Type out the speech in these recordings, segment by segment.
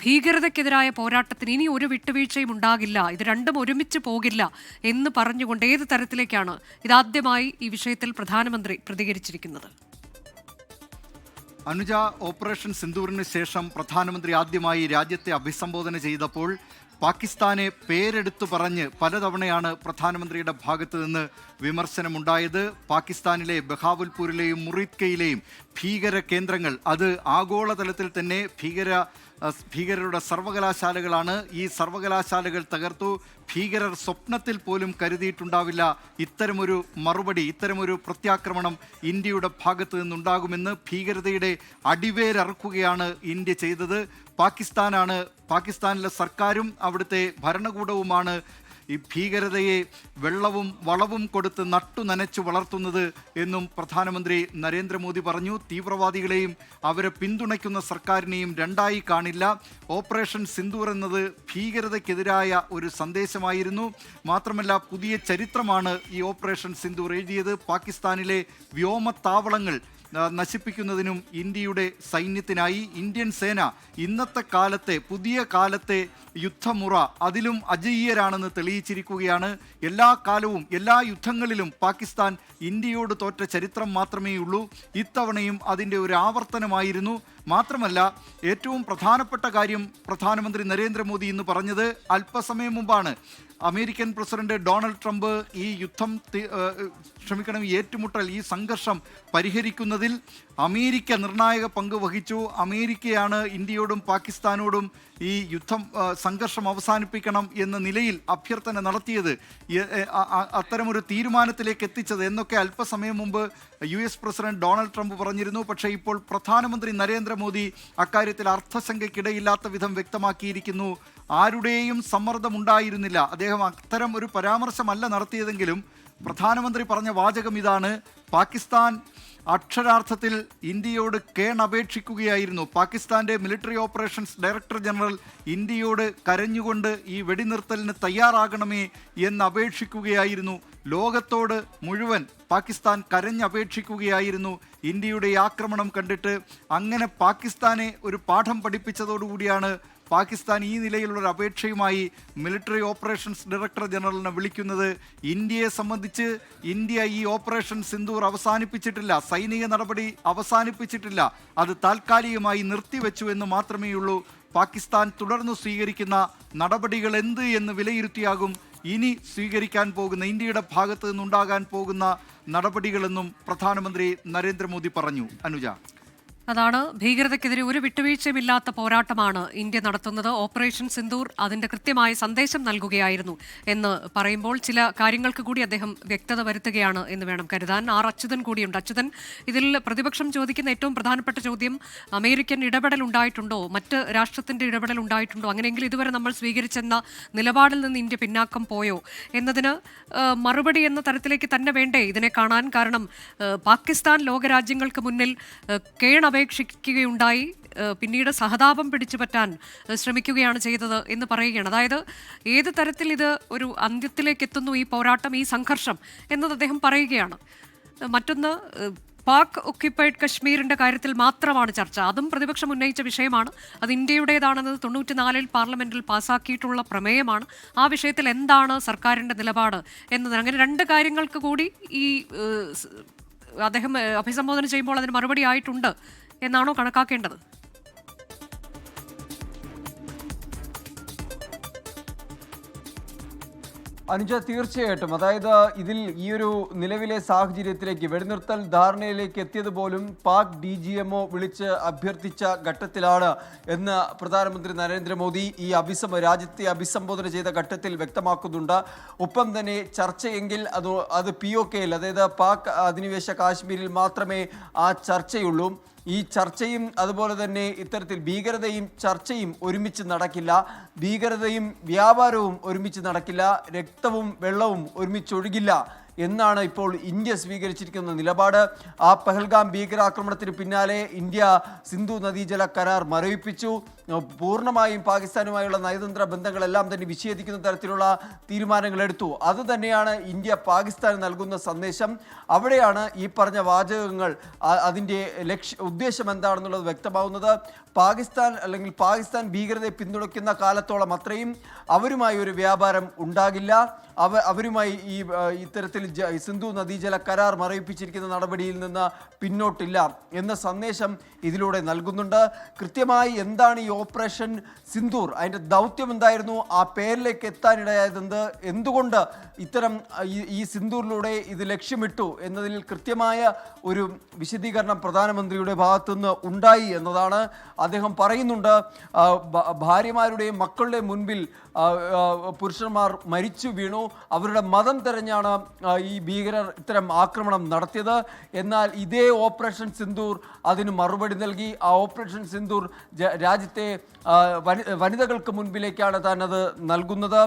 ഭീകരതയ്ക്കെതിരായ പോരാട്ടത്തിന് ഇനി ഒരു വിട്ടുവീഴ്ചയും ഉണ്ടാകില്ല, ഇത് രണ്ടും ഒരുമിച്ച് പോകില്ല എന്ന് പറഞ്ഞുകൊണ്ട് ഏത് തരത്തിലേക്കാണ് ഇതാദ്യമായി ഈ വിഷയത്തിൽ പ്രധാനമന്ത്രി പ്രതികരിച്ചിരിക്കുന്നത്? അനുജ, ഓപ്പറേഷൻ സിന്ദൂറിന് ശേഷം പ്രധാനമന്ത്രി ആദ്യമായി രാജ്യത്തെ അഭിസംബോധന ചെയ്തപ്പോൾ പാകിസ്ഥാനെ പേരെടുത്തു പറഞ്ഞ് പലതവണയാണ് പ്രധാനമന്ത്രിയുടെ ഭാഗത്ത് നിന്ന് വിമർശനമുണ്ടായത്. പാകിസ്ഥാനിലെ ബഹാവൽപൂരിലെയും മുറിദ്കയിലെയും ഭീകര കേന്ദ്രങ്ങൾ, അത് ആഗോളതലത്തിൽ തന്നെ ഭീകരരുടെ സർവകലാശാലകളാണ്. ഈ സർവകലാശാലകൾ തകർത്തു. ഭീകരർ സ്വപ്നത്തിൽ പോലും കരുതിയിട്ടുണ്ടാവില്ല ഇത്തരമൊരു മറുപടി, ഇത്തരമൊരു പ്രത്യാക്രമണം ഇന്ത്യയുടെ ഭാഗത്ത് നിന്നുണ്ടാകുമെന്ന്. ഭീകരതയുടെ അടിവേരറുക്കുകയാണ് ഇന്ത്യ ചെയ്തത്. പാകിസ്ഥാനിലെ സർക്കാരും അവിടുത്തെ ഭരണകൂടവുമാണ് ഈ ഭീകരതയെ വെള്ളവും വളവും കൊടുത്ത് നനച്ചു വളർത്തുന്നത് എന്നും പ്രധാനമന്ത്രി നരേന്ദ്രമോദി പറഞ്ഞു. തീവ്രവാദികളെയും അവരെ പിന്തുണയ്ക്കുന്ന സർക്കാരിനെയും രണ്ടായി കാണില്ല. ഓപ്പറേഷൻ സിന്ദൂർ എന്നത് ഭീകരതയ്ക്കെതിരായ ഒരു സന്ദേശമായിരുന്നു. മാത്രമല്ല, പുതിയ ചരിത്രമാണ് ഈ ഓപ്പറേഷൻ സിന്ദൂർ എഴുതിയത്. പാകിസ്ഥാനിലെ വ്യോമത്താവളങ്ങൾ നശിപ്പിക്കുന്നതിനും ഇന്ത്യയുടെ സൈന്യത്തിനായി ഇന്ത്യൻ സേന ഇന്നത്തെ കാലത്തെ, പുതിയ കാലത്തെ യുദ്ധമുറ അതിലും അജയ്യരാണെന്ന് തെളിയിച്ചിരിക്കുകയാണ്. എല്ലാ കാലവും എല്ലാ യുദ്ധങ്ങളിലും പാകിസ്ഥാൻ ഇന്ത്യയോട് തോറ്റ ചരിത്രം മാത്രമേ ഉള്ളൂ. ഇത്തവണയും അതിൻ്റെ ഒരു ആവർത്തനമായിരുന്നു. മാത്രമല്ല, ഏറ്റവും പ്രധാനപ്പെട്ട കാര്യം പ്രധാനമന്ത്രി നരേന്ദ്രമോദി ഇന്ന് പറഞ്ഞത് അല്പസമയം മുമ്പാണ്. അമേരിക്കൻ പ്രസിഡന്റ് ഡൊണാൾഡ് ട്രംപ് ഈ ഏറ്റുമുട്ടൽ, ഈ സംഘർഷം പരിഹരിക്കുന്നതിൽ അമേരിക്ക നിർണായക പങ്ക് വഹിച്ചു. അമേരിക്കയാണ് ഇന്ത്യയോടും പാകിസ്ഥാനോടും ഈ സംഘർഷം അവസാനിപ്പിക്കണം എന്ന നിലയിൽ അഭ്യർത്ഥന നടത്തിയത്, അത്തരമൊരു തീരുമാനത്തിലേക്ക് എത്തിച്ചത് എന്നൊക്കെ അല്പസമയം മുമ്പ് US പ്രസിഡന്റ് ഡൊണാൾഡ് ട്രംപ് പറഞ്ഞിരുന്നു. പക്ഷേ ഇപ്പോൾ പ്രധാനമന്ത്രി നരേന്ദ്രമോദി അക്കാര്യത്തിൽ അർത്ഥശങ്കയ്ക്കിടയില്ലാത്ത വിധം വ്യക്തമാക്കിയിരിക്കുന്നു. ആരുടെയും സമ്മർദ്ദമുണ്ടായിരുന്നില്ല. അദ്ദേഹം അത്തരം ഒരു പരാമർശമല്ല നടത്തിയതെങ്കിലും പ്രധാനമന്ത്രി പറഞ്ഞ വാചകം ഇതാണ്: പാകിസ്ഥാൻ അക്ഷരാർത്ഥത്തിൽ ഇന്ത്യയോട് കേണപേക്ഷിക്കുകയായിരുന്നു. പാകിസ്ഥാന്റെ മിലിറ്ററി ഓപ്പറേഷൻസ് ഡയറക്ടർ ജനറൽ ഇന്ത്യയോട് കരഞ്ഞുകൊണ്ട് ഈ വെടിനിർത്തലിന് തയ്യാറാകണമേ എന്ന് അപേക്ഷിക്കുകയായിരുന്നു. ലോകത്തോട് മുഴുവൻ പാകിസ്ഥാൻ കരഞ്ഞപേക്ഷിക്കുകയായിരുന്നു ഇന്ത്യയുടെ ആക്രമണം കണ്ടിട്ട്. അങ്ങനെ പാകിസ്ഥാനെ ഒരു പാഠം പഠിപ്പിച്ചതോടുകൂടിയാണ് പാകിസ്ഥാൻ ഈ നിലയിലുള്ളൊരു അപേക്ഷയുമായി മിലിറ്ററി ഓപ്പറേഷൻസ് ഡയറക്ടർ ജനറലിനെ വിളിക്കുന്നത്. ഇന്ത്യയെ സംബന്ധിച്ച് ഇന്ത്യ ഈ ഓപ്പറേഷൻ സിന്ദൂർ അവസാനിപ്പിച്ചിട്ടില്ല, സൈനിക നടപടി അവസാനിപ്പിച്ചിട്ടില്ല, അത് താൽക്കാലികമായി നിർത്തിവെച്ചു എന്ന് മാത്രമേ ഉള്ളൂ. പാകിസ്ഥാൻ തുടർന്ന് സ്വീകരിക്കുന്ന നടപടികൾ എന്ത് എന്ന് വിലയിരുത്തിയാകും ഇനി സ്വീകരിക്കാൻ പോകുന്ന, ഇന്ത്യയുടെ ഭാഗത്ത് നിന്നുണ്ടാകാൻ പോകുന്ന നടപടികളെന്നും പ്രധാനമന്ത്രി നരേന്ദ്രമോദി പറഞ്ഞു. അനുജ, അതാണ്, ഭീകരതയ്ക്കെതിരെ ഒരു വിട്ടുവീഴ്ചയുമില്ലാത്ത പോരാട്ടമാണ് ഇന്ത്യ നടത്തുന്നത്. ഓപ്പറേഷൻ സിന്ദൂർ അതിന്റെ കൃത്യമായ സന്ദേശം നൽകുകയായിരുന്നു എന്ന് പറയുമ്പോൾ ചില കാര്യങ്ങൾക്ക് കൂടി അദ്ദേഹം വ്യക്തത വരുത്തുകയാണ് എന്ന് വേണം കരുതാൻ. അച്യുതൻ കൂടിയുണ്ട്. അച്യുതൻ, ഇതിൽ പ്രതിപക്ഷം ചോദിക്കുന്ന ഏറ്റവും പ്രധാനപ്പെട്ട ചോദ്യം അമേരിക്കൻ ഇടപെടൽ ഉണ്ടായിട്ടുണ്ടോ, മറ്റ് രാഷ്ട്രത്തിന്റെ ഇടപെടൽ ഉണ്ടായിട്ടുണ്ടോ, അങ്ങനെയെങ്കിൽ ഇതുവരെ നമ്മൾ സ്വീകരിച്ചെന്ന നിലപാടിൽ നിന്ന് ഇന്ത്യ പിന്നാക്കം പോയോ എന്നതിന് മറുപടി എന്ന തരത്തിലേക്ക് തന്നെ വേണ്ടേ ഇതിനെ കാണാൻ? കാരണം പാകിസ്ഥാൻ ലോകരാജ്യങ്ങൾക്ക് മുന്നിൽ അപേക്ഷിക്കുകയുണ്ടായി, പിന്നീട് സഹതാപം പിടിച്ചു പറ്റാൻ ശ്രമിക്കുകയാണ് ചെയ്തത് എന്ന് പറയുകയാണ്. അതായത് ഏത് തരത്തിൽ ഇത് ഒരു അന്ത്യത്തിലേക്ക് എത്തുന്നു ഈ പോരാട്ടം, ഈ സംഘർഷം എന്നത് അദ്ദേഹം പറയുകയാണ്. മറ്റൊന്ന്, പാക് ഒക്യുപ്പൈഡ് കശ്മീരിന്റെ കാര്യത്തിൽ മാത്രമാണ് ചർച്ച. അതും പ്രതിപക്ഷം ഉന്നയിച്ച വിഷയമാണ്. അത് ഇന്ത്യയുടേതാണെന്നത് 94 പാർലമെന്റിൽ പാസ്സാക്കിയിട്ടുള്ള പ്രമേയമാണ്. ആ വിഷയത്തിൽ എന്താണ് സർക്കാരിന്റെ നിലപാട് എന്നത്, അങ്ങനെ രണ്ട് കാര്യങ്ങൾക്ക് കൂടി ഈ അദ്ദേഹം അഭിസംബോധന ചെയ്യുമ്പോൾ അതിന് മറുപടി ആയിട്ടുണ്ട് എന്നാണോ കണക്കാക്കേണ്ടത്? അനുജ, തീർച്ചയായിട്ടും. അതായത് ഇതിൽ ഈ ഒരു നിലവിലെ സാഹചര്യത്തിലേക്ക്, വെടിനിർത്തൽ ധാരണയിലേക്ക് എത്തിയത് പോലും പാക് DGMO വിളിച്ച് അഭ്യർത്ഥിച്ച ഘട്ടത്തിലാണ് എന്ന് പ്രധാനമന്ത്രി നരേന്ദ്രമോദി ഈ രാജ്യത്തെ അഭിസംബോധന ചെയ്ത ഘട്ടത്തിൽ വ്യക്തമാക്കുന്നുണ്ട്. ഒപ്പം തന്നെ ചർച്ചയെങ്കിൽ അത് POKയിൽ, അതായത് പാക് അധിനിവേശ കാശ്മീരിൽ മാത്രമേ ആ ചർച്ചയുള്ളൂ. ഈ ചർച്ചയും അതുപോലെ തന്നെ ഇത്തരത്തിൽ ഭീകരതയും ചർച്ചയും ഒരുമിച്ച് നടക്കില്ല, ഭീകരതയും വ്യാപാരവും ഒരുമിച്ച് നടക്കില്ല, രക്തവും വെള്ളവും ഒരുമിച്ചൊഴുകില്ല എന്നാണ് ഇപ്പോൾ ഇന്ത്യ സ്വീകരിച്ചിരിക്കുന്ന നിലപാട്. ആ പഹൽഗാം ഭീകരാക്രമണത്തിന് പിന്നാലെ ഇന്ത്യ സിന്ധു നദീജല കരാർ മരവിപ്പിച്ചു. പൂർണ്ണമായും പാകിസ്ഥാനുമായുള്ള നയതന്ത്ര ബന്ധങ്ങളെല്ലാം തന്നെ വിച്ഛേദിക്കുന്ന തരത്തിലുള്ള തീരുമാനങ്ങൾ എടുത്തു. അത് തന്നെയാണ് ഇന്ത്യ പാകിസ്ഥാന് നൽകുന്ന സന്ദേശം. അവിടെയാണ് ഈ പറഞ്ഞ വാചകങ്ങൾ അതിൻ്റെ ഉദ്ദേശം എന്താണെന്നുള്ളത് വ്യക്തമാവുന്നത്. പാകിസ്ഥാൻ അല്ലെങ്കിൽ പാകിസ്ഥാൻ ഭീകരതയെ പിന്തുണയ്ക്കുന്ന കാലത്തോളം അത്രയും അവരുമായി ഒരു വ്യാപാരം ഉണ്ടാകില്ല. അവരുമായി ഇത്തരത്തിൽ സിന്ധു നദീജല കരാർ മറയിപ്പിച്ചിരിക്കുന്ന നടപടിയിൽ നിന്ന് പിന്നോട്ടില്ല എന്ന സന്ദേശം ഇതിലൂടെ നൽകുന്നുണ്ട്. കൃത്യമായി എന്താണ് ഈ ഓപ്പറേഷൻ സിന്ദൂർ, അതിൻ്റെ ദൗത്യം എന്തായിരുന്നു, ആ പേരിലേക്ക് എത്താനിടയായതെന്ത്, എന്തുകൊണ്ട് ഇത്തരം ഈ സിന്ദൂറിലൂടെ ഇത് ലക്ഷ്യമിട്ടു എന്നതിൽ കൃത്യമായ ഒരു വിശദീകരണം പ്രധാനമന്ത്രിയുടെ ഭാഗത്തുനിന്ന് ഉണ്ടായി എന്നതാണ്. അദ്ദേഹം പറയുന്നുണ്ട്, ഭാര്യമാരുടെയും മക്കളുടെയും മുൻപിൽ പുരുഷന്മാർ മരിച്ചു വീണു, അവരുടെ മതം തെരഞ്ഞാണ് ഈ ഭീകരർ ഇത്തരം ആക്രമണം നടത്തിയത്. എന്നാൽ ഇതേ ഓപ്പറേഷൻ സിന്ദൂർ അതിന് മറുപടി നൽകി. ആ ഓപ്പറേഷൻ സിന്ദൂർ രാജ്യത്തെ വനിതകൾക്ക് മുൻപിലേക്കാണ് താൻ അത് നൽകുന്നത്.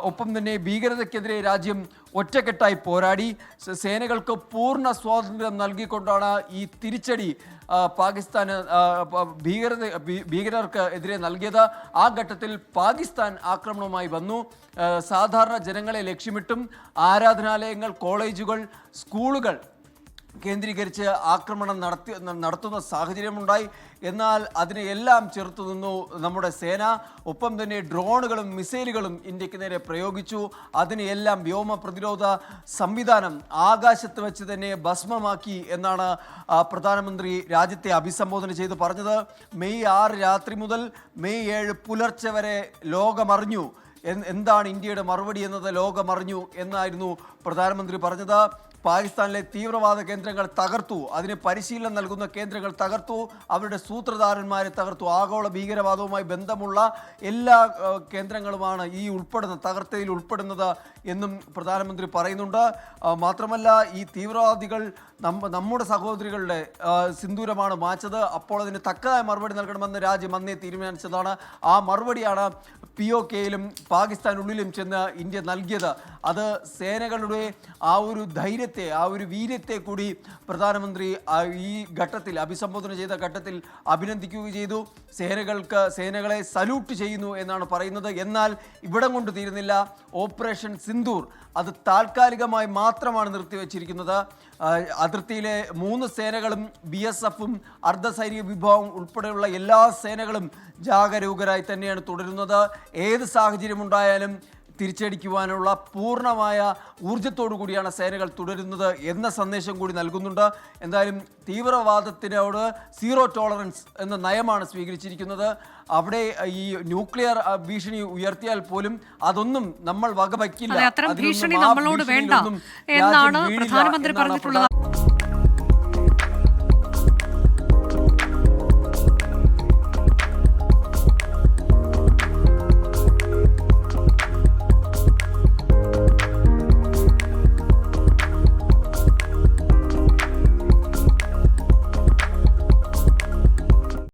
ഒപ്പം തന്നെ ഭീകരതയ്ക്കെതിരെ രാജ്യം ഒറ്റക്കെട്ടായി പോരാടി. സേനകൾക്ക് പൂർണ്ണ സ്വാതന്ത്ര്യം നൽകിക്കൊണ്ടാണ് ഈ തിരിച്ചടി പാകിസ്ഥാന് ഭീകരർക്ക് എതിരെ നൽകിയത്. ആ ഘട്ടത്തിൽ പാകിസ്ഥാൻ ആക്രമണവുമായി വന്നു. സാധാരണ ജനങ്ങളെ ലക്ഷ്യമിട്ടും ആരാധനാലയങ്ങൾ, കോളേജുകൾ, സ്കൂളുകൾ കേന്ദ്രീകരിച്ച് ആക്രമണം നടത്തുന്ന സാഹചര്യമുണ്ടായി. എന്നാൽ അതിനെ എല്ലാം ചെറുത്തു നിന്നു നമ്മുടെ സേന. ഒപ്പം തന്നെ ഡ്രോണുകളും മിസൈലുകളും ഇന്ത്യക്ക് നേരെ പ്രയോഗിച്ചു. അതിനെയെല്ലാം വ്യോമ പ്രതിരോധ സംവിധാനം ആകാശത്ത് വെച്ച് തന്നെ ഭസ്മമാക്കി എന്നാണ് പ്രധാനമന്ത്രി രാജ്യത്തെ അഭിസംബോധന ചെയ്ത് പറഞ്ഞത്. മെയ് 6 രാത്രി മുതൽ മെയ് 7 പുലർച്ചെ വരെ ലോകമറിഞ്ഞു. എന്താണ് ഇന്ത്യയുടെ മറുപടി എന്നത് ലോകമറിഞ്ഞു എന്നായിരുന്നു പ്രധാനമന്ത്രി പറഞ്ഞത്. പാകിസ്ഥാനിലെ തീവ്രവാദ കേന്ദ്രങ്ങൾ തകർത്തു, അതിന് പരിശീലനം നൽകുന്ന കേന്ദ്രങ്ങൾ തകർത്തു, അവരുടെ സൂത്രധാരന്മാരെ തകർത്തു. ആഗോള ഭീകരവാദവുമായി ബന്ധമുള്ള എല്ലാ കേന്ദ്രങ്ങളുമാണ് ഈ തകർത്തയിൽ ഉൾപ്പെടുന്നത് എന്നും പ്രധാനമന്ത്രി പറയുന്നുണ്ട്. മാത്രമല്ല, ഈ തീവ്രവാദികൾ നമ്മുടെ സഹോദരികളുടെ സിന്ദൂരമാണ് മാച്ചത്. അപ്പോൾ അതിന് തക്കതായ മറുപടി നൽകണമെന്ന് രാജ്യം അന്നേ തീരുമാനിച്ചതാണ്. ആ മറുപടിയാണ് POKയിലും പാകിസ്ഥാനുള്ളിലും ചെന്ന് ഇന്ത്യ നൽകിയത്. അത് സേനകളുടെ ആ ഒരു ധൈര്യത്തെ, ആ ഒരു വീര്യത്തെ കൂടി പ്രധാനമന്ത്രി ഈ ഘട്ടത്തിൽ അഭിസംബോധന ചെയ്ത ഘട്ടത്തിൽ അഭിനന്ദിക്കുകയും ചെയ്തു. സേനകളെ സല്യൂട്ട് ചെയ്യുന്നു എന്നാണ് പറയുന്നത്. എന്നാൽ ഇവിടം കൊണ്ട് തീരുന്നില്ല. ഓപ്പറേഷൻ സിന്ദൂർ അത് താൽക്കാലികമായി മാത്രമാണ് നിർത്തിവെച്ചിരിക്കുന്നത്. അതിർത്തിയിലെ 3 സേനകളും BSFും അർദ്ധസൈനിക വിഭാഗം ഉൾപ്പെടെയുള്ള എല്ലാ സേനകളും ജാഗരൂകരായി തന്നെയാണ് തുടരുന്നത്. ഏത് സാഹചര്യമുണ്ടായാലും തിരിച്ചടിക്കുവാനുള്ള പൂർണ്ണമായ ഊർജത്തോടു കൂടിയാണ് സേനകൾ തുടരുന്നത് എന്ന സന്ദേശം കൂടി നൽകുന്നുണ്ട്. എന്തായാലും തീവ്രവാദത്തിനോട് സീറോ ടോളറൻസ് എന്ന നയമാണ് സ്വീകരിച്ചിരിക്കുന്നത്. അവിടെ ഈ ന്യൂക്ലിയർ ഭീഷണി ഉയർത്തിയാൽ പോലും അതൊന്നും നമ്മൾ വകവയ്ക്കില്ല. അത്തരം ഭീഷണി നമ്മളോട് വേണ്ട എന്നാണ് പ്രധാനമന്ത്രി പറഞ്ഞിട്ടുള്ളത്.